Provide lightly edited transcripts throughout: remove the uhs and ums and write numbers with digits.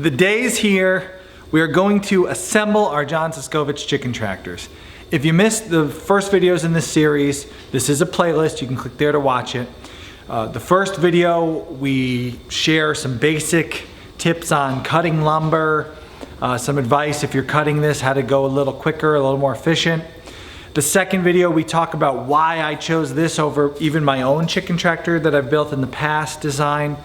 The day is here. We are going to assemble our John Suscovich chicken tractors. If you missed the first videos in this series, this is a playlist. You can click there to watch it. The first video, we share some basic tips on cutting lumber, some advice if you're cutting this, how to go a little quicker, a little more efficient. The second video, we talk about why I chose this over even my own chicken tractor that I've built in the past design.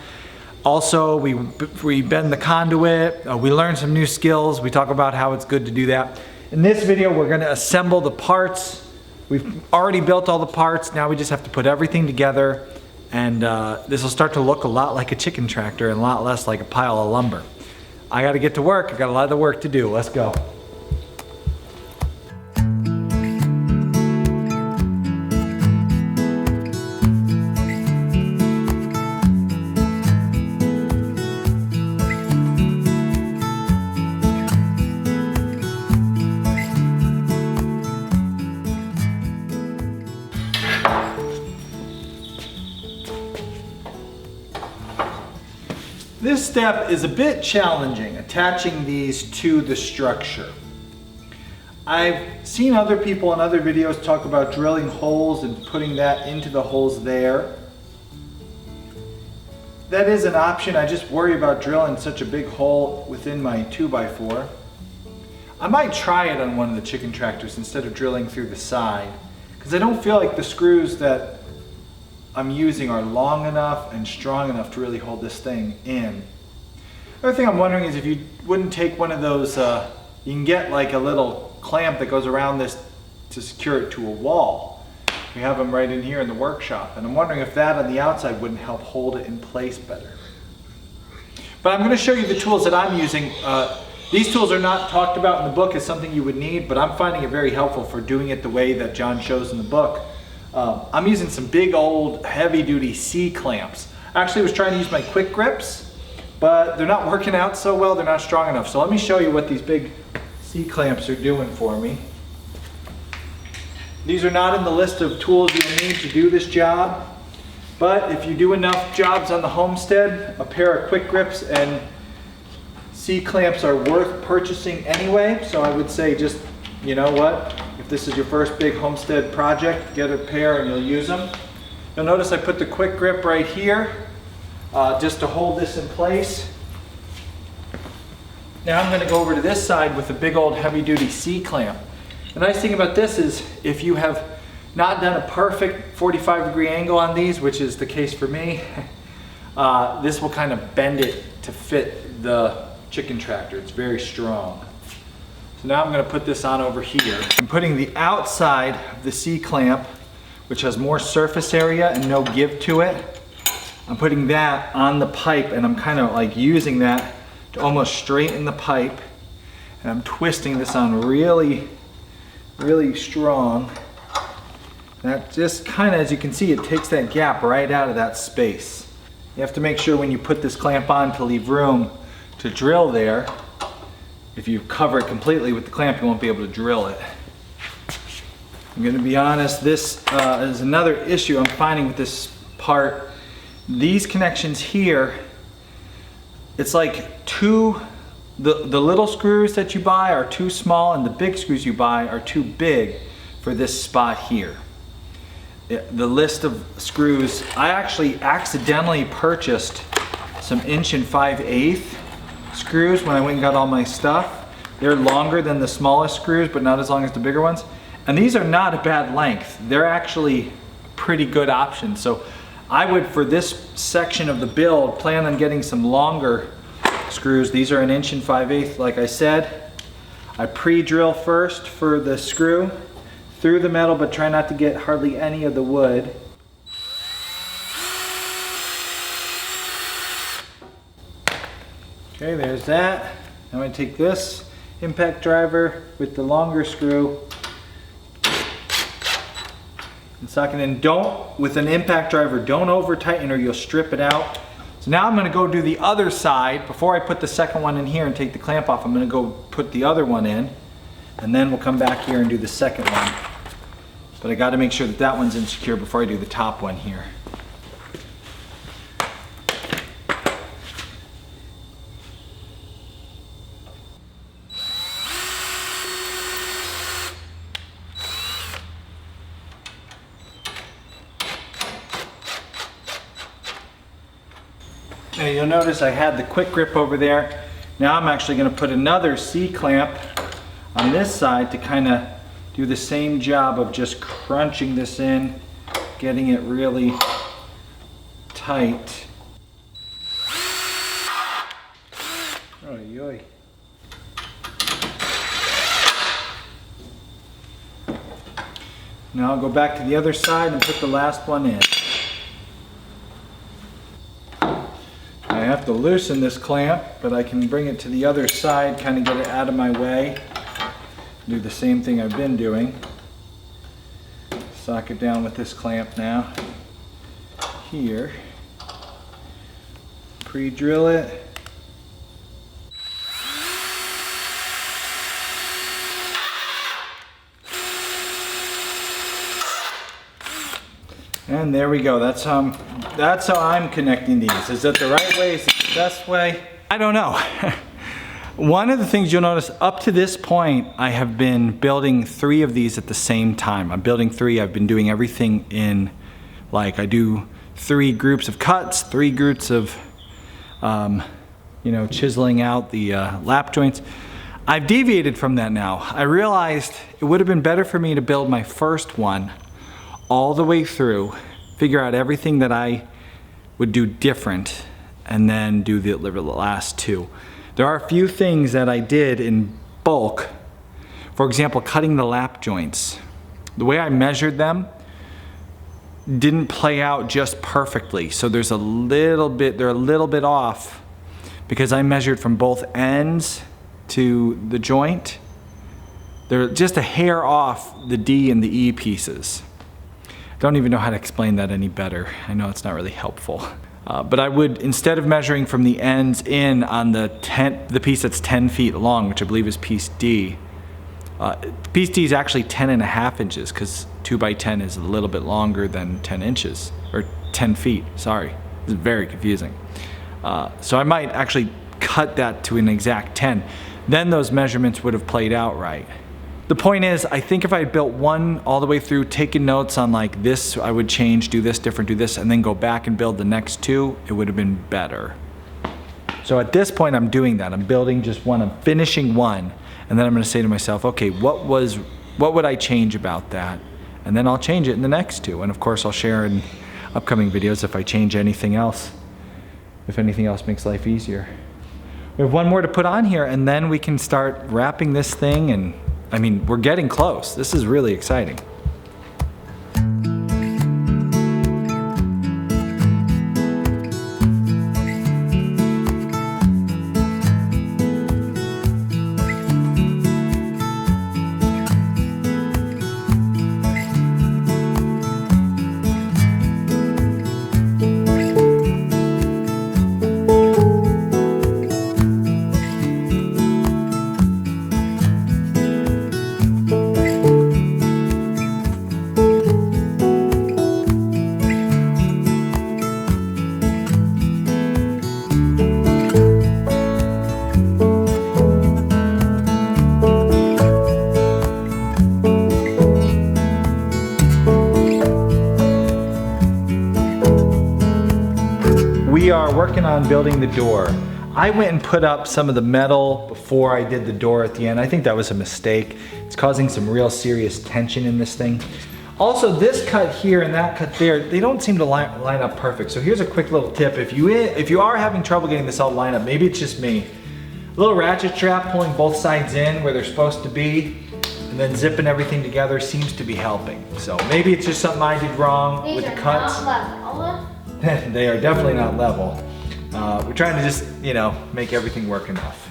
Also, we bend the conduit, we learn some new skills, we talk about how it's good to do that. In this video, we're gonna assemble the parts. We've already built all the parts, now we just have to put everything together, and this will start to look a lot like a chicken tractor and a lot less like a pile of lumber. I gotta get to work, I got a lot of work to do, let's go. This step is a bit challenging, attaching these to the structure. I've seen other people in other videos talk about drilling holes and putting that into the holes there. That is an option. I just worry about drilling such a big hole within my 2x4. I might try it on one of the chicken tractors instead of drilling through the side, because I don't feel like the screws that I'm using are long enough and strong enough to really hold this thing in. The other thing I'm wondering is if you wouldn't take one of those, you can get like a little clamp that goes around this to secure it to a wall. We have them right in here in the workshop, and I'm wondering if that on the outside wouldn't help hold it in place better. But I'm going to show you the tools that I'm using. These tools are not talked about in the book as something you would need, but I'm finding it very helpful for doing it the way that John shows in the book. I'm using some big old heavy duty C-clamps. I actually was trying to use my quick grips, but they're not working out so well, they're not strong enough. So let me show you what these big C-clamps are doing for me. These are not in the list of tools you'll need to do this job, but if you do enough jobs on the homestead, a pair of quick grips and C-clamps are worth purchasing anyway. So I would say just, you know what? If this is your first big homestead project, get a pair and you'll use them. You'll notice I put the quick grip right here just to hold this in place. Now I'm going to go over to this side with a big old heavy duty C-clamp. The nice thing about this is if you have not done a perfect 45-degree angle on these, which is the case for me, this will kind of bend it to fit the chicken tractor. It's very strong. So now I'm going to put this on over here. I'm putting the outside of the C-clamp, which has more surface area and no give to it. I'm putting that on the pipe, and I'm kind of like using that to almost straighten the pipe. And I'm twisting this on really, really strong. That just kind of, as you can see, it takes that gap right out of that space. You have to make sure when you put this clamp on to leave room to drill there. If you cover it completely with the clamp, you won't be able to drill it. I'm going to be honest, this is another issue I'm finding with this part. These connections here, it's like the little screws that you buy are too small, and the big screws you buy are too big for this spot here. The list of screws, I actually accidentally purchased some 1 5/8" screws when I went and got all my stuff. They're longer than the smallest screws, but not as long as the bigger ones. And these are not a bad length. They're actually pretty good options. So I would, for this section of the build, plan on getting some longer screws. These are 1 5/8" like I said. I pre-drill first for the screw through the metal, but try not to get hardly any of the wood. Okay, there's that. I'm going to take this impact driver with the longer screw and sock it in. With an impact driver, don't over tighten or you'll strip it out. So now I'm going to go do the other side. Before I put the second one in here and take the clamp off, I'm going to go put the other one in, and then we'll come back here and do the second one. But I got to make sure that that one's insecure before I do the top one here. Okay, you'll notice I had the quick grip over there. Now I'm actually going to put another C-clamp on this side to kind of do the same job of just crunching this in, getting it really tight. Oy, oy. Now I'll go back to the other side and put the last one in. I have to loosen this clamp, but I can bring it to the other side, kind of get it out of my way. Do the same thing I've been doing. Sock it down with this clamp now. Here. Pre-drill it. And there we go. That's how I'm connecting these. Is that the right way? Is it the best way? I don't know. One of the things you'll notice, up to this point, I have been building 3 of these at the same time. I'm building 3. I've been doing everything in, like, I do 3 groups of cuts, 3 groups of, chiseling out the lap joints. I've deviated from that now. I realized it would have been better for me to build my first one all the way through, figure out everything that I would do different, and then do the last 2. There are a few things that I did in bulk. For example, cutting the lap joints. The way I measured them didn't play out just perfectly. So they're a little bit off because I measured from both ends to the joint. They're just a hair off the D and the E pieces. Don't even know how to explain that any better. I know it's not really helpful. But I would, instead of measuring from the ends in on the piece that's 10 feet long, which I believe is piece D, piece D is actually 10.5 inches because 2 by 10 is a little bit longer than 10 inches, or 10 feet, sorry. It's very confusing. So I might actually cut that to an exact 10. Then those measurements would have played out right. The point is, I think if I had built one all the way through, taken notes on like this, I would change, do this different, do this, and then go back and build the next 2, it would have been better. So at this point, I'm doing that. I'm building just one, I'm finishing one, and then I'm gonna say to myself, okay, what would I change about that? And then I'll change it in the next 2. And of course, I'll share in upcoming videos if I change anything else, if anything else makes life easier. We have one more to put on here, and then we can start wrapping this thing, and I mean, we're getting close. This is really exciting. We are working on building the door. I went and put up some of the metal before I did the door at the end. I think that was a mistake. It's causing some real serious tension in this thing. Also, this cut here and that cut there, they don't seem to line up perfect. So here's a quick little tip. If you are having trouble getting this all lined up, maybe it's just me. A little ratchet strap pulling both sides in where they're supposed to be, and then zipping everything together seems to be helping. So maybe it's just something I did wrong with the cuts. They are definitely not level. We're trying to just, make everything work enough.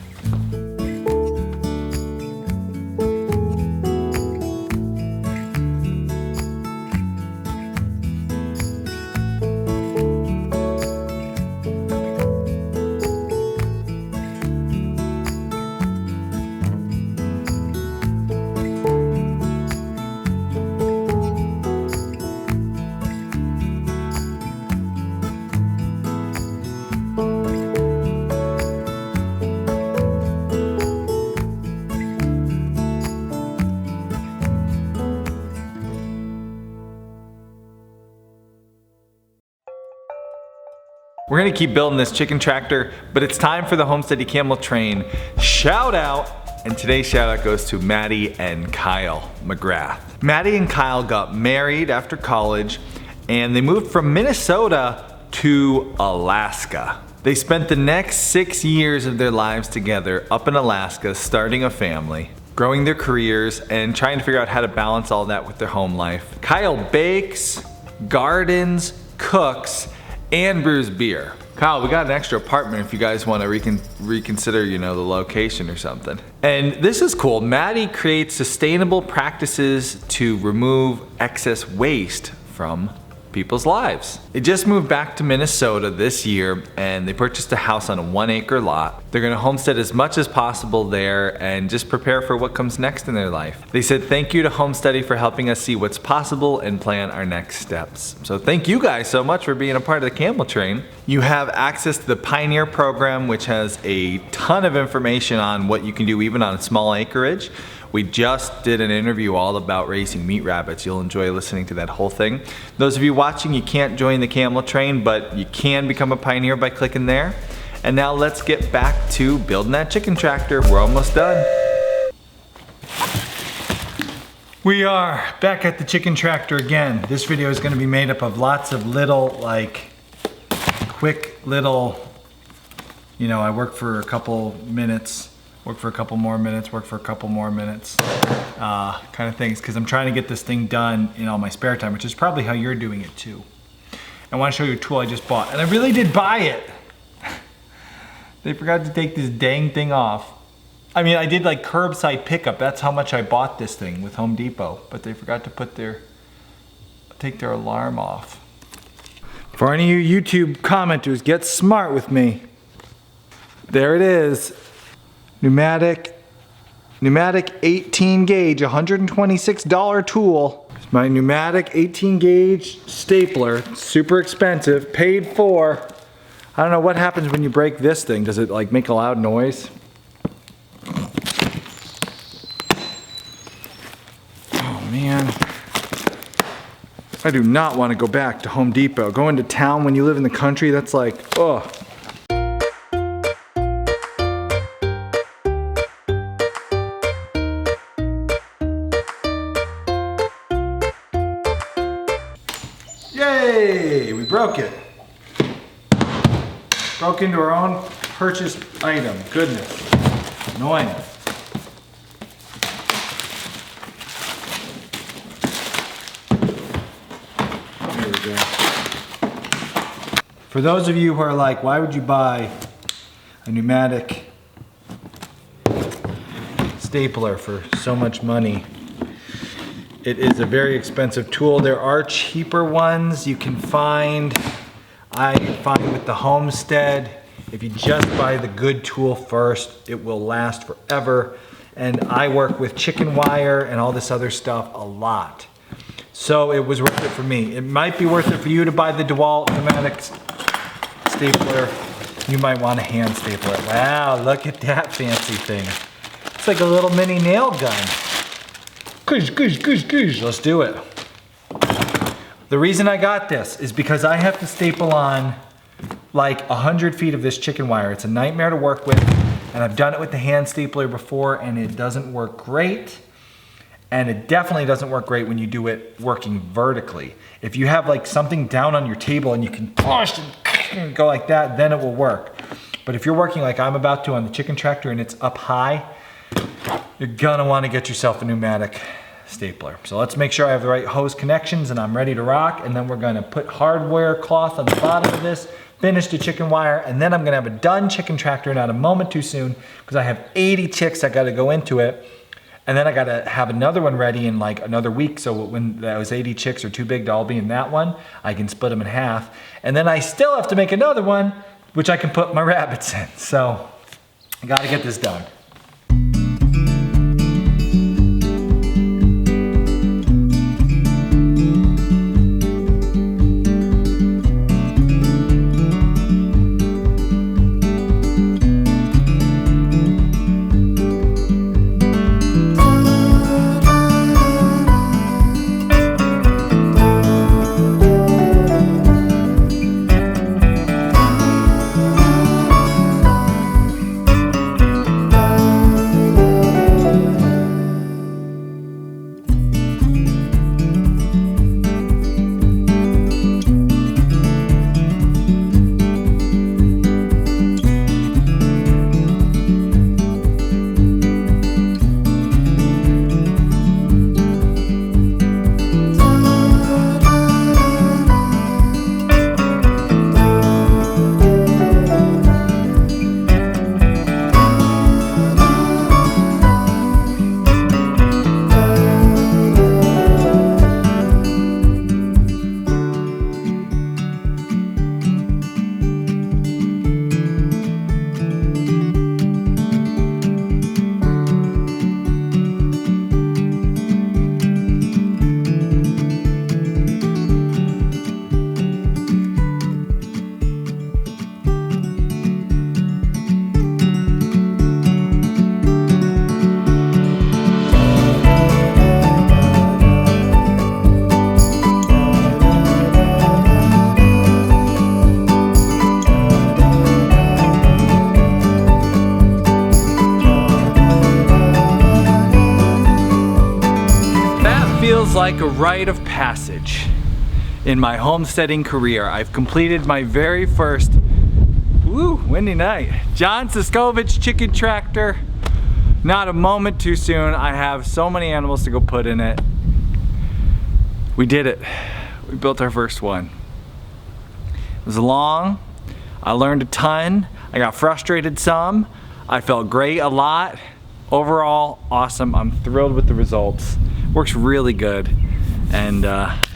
We're gonna keep building this chicken tractor, but it's time for the Homesteady Camel Train shout out. And today's shout out goes to Maddie and Kyle McGrath. Maddie and Kyle got married after college and they moved from Minnesota to Alaska. They spent the next 6 years of their lives together up in Alaska, starting a family, growing their careers, and trying to figure out how to balance all that with their home life. Kyle bakes, gardens, cooks, and brews beer. Kyle, we got an extra apartment if you guys want to reconsider, the location or something. And this is cool. Maddie creates sustainable practices to remove excess waste from people's lives. They just moved back to Minnesota this year and they purchased a house on a 1-acre lot. They're gonna homestead as much as possible there and just prepare for what comes next in their life. They said thank you to Homesteady for helping us see what's possible and plan our next steps. So thank you guys so much for being a part of the Camel Train. You have access to the Pioneer program, which has a ton of information on what you can do even on a small acreage. We just did an interview all about raising meat rabbits. You'll enjoy listening to that whole thing. Those of you watching, you can't join the Camel Train, but you can become a pioneer by clicking there. And now let's get back to building that chicken tractor. We're almost done. We are back at the chicken tractor again. This video is gonna be made up of lots of little, quick little, I work for a couple minutes, work for a couple more minutes, work for a couple more minutes, kind of things, because I'm trying to get this thing done in all my spare time, which is probably how you're doing it too. I want to show you a tool I just bought, and I really did buy it. They forgot to take this dang thing off. I mean, I did curbside pickup. That's how much I bought this thing with Home Depot, but they forgot to take their alarm off. For any of you YouTube commenters, get smart with me. There it is. Pneumatic 18 gauge, $126 tool. It's my pneumatic 18 gauge stapler, super expensive, paid for. I don't know what happens when you break this thing. Does it make a loud noise? Oh man. I do not want to go back to Home Depot. Going to town when you live in the country, that's ugh. Yay! We broke it. Broke into our own purchased item. Goodness. Annoying. There we go. For those of you who are like, why would you buy a pneumatic stapler for so much money? It is a very expensive tool. There are cheaper ones you can find. I find with the Homestead, if you just buy the good tool first, it will last forever. And I work with chicken wire and all this other stuff a lot. So it was worth it for me. It might be worth it for you to buy the DeWalt pneumatic stapler. You might want a hand stapler. Wow, look at that fancy thing. It's like a little mini nail gun. Let's do it. The reason I got this is because I have to staple on 100 feet of this chicken wire. It's a nightmare to work with, and I've done it with the hand stapler before and it doesn't work great. And it definitely doesn't work great when you do it working vertically. If you have something down on your table and you can push and go like that, then it will work. But if you're working like I'm about to on the chicken tractor and it's up high, you're gonna wanna get yourself a pneumatic stapler. So let's make sure I have the right hose connections and I'm ready to rock, and then we're gonna put hardware cloth on the bottom of this, finish the chicken wire, and then I'm gonna have a done chicken tractor, not a moment too soon, because I have 80 chicks that gotta go into it, and then I gotta have another one ready in another week, so when those 80 chicks are too big to all be in that one, I can split them in half, and then I still have to make another one, which I can put my rabbits in. So I gotta get this done. like a rite of passage in my homesteading career. I've completed my very first, windy night, John Suscovich chicken tractor. Not a moment too soon. I have so many animals to go put in it. We did it. We built our first one. It was long. I learned a ton. I got frustrated some. I felt great a lot. Overall, awesome. I'm thrilled with the results. Works really good. And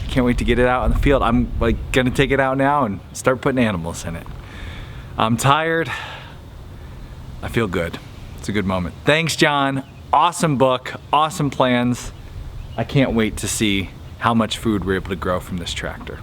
can't wait to get it out in the field. I'm like gonna take it out now and start putting animals in it. I'm tired. I feel good. It's a good moment. Thanks, John. Awesome book, awesome plans. I can't wait to see how much food we're able to grow from this tractor.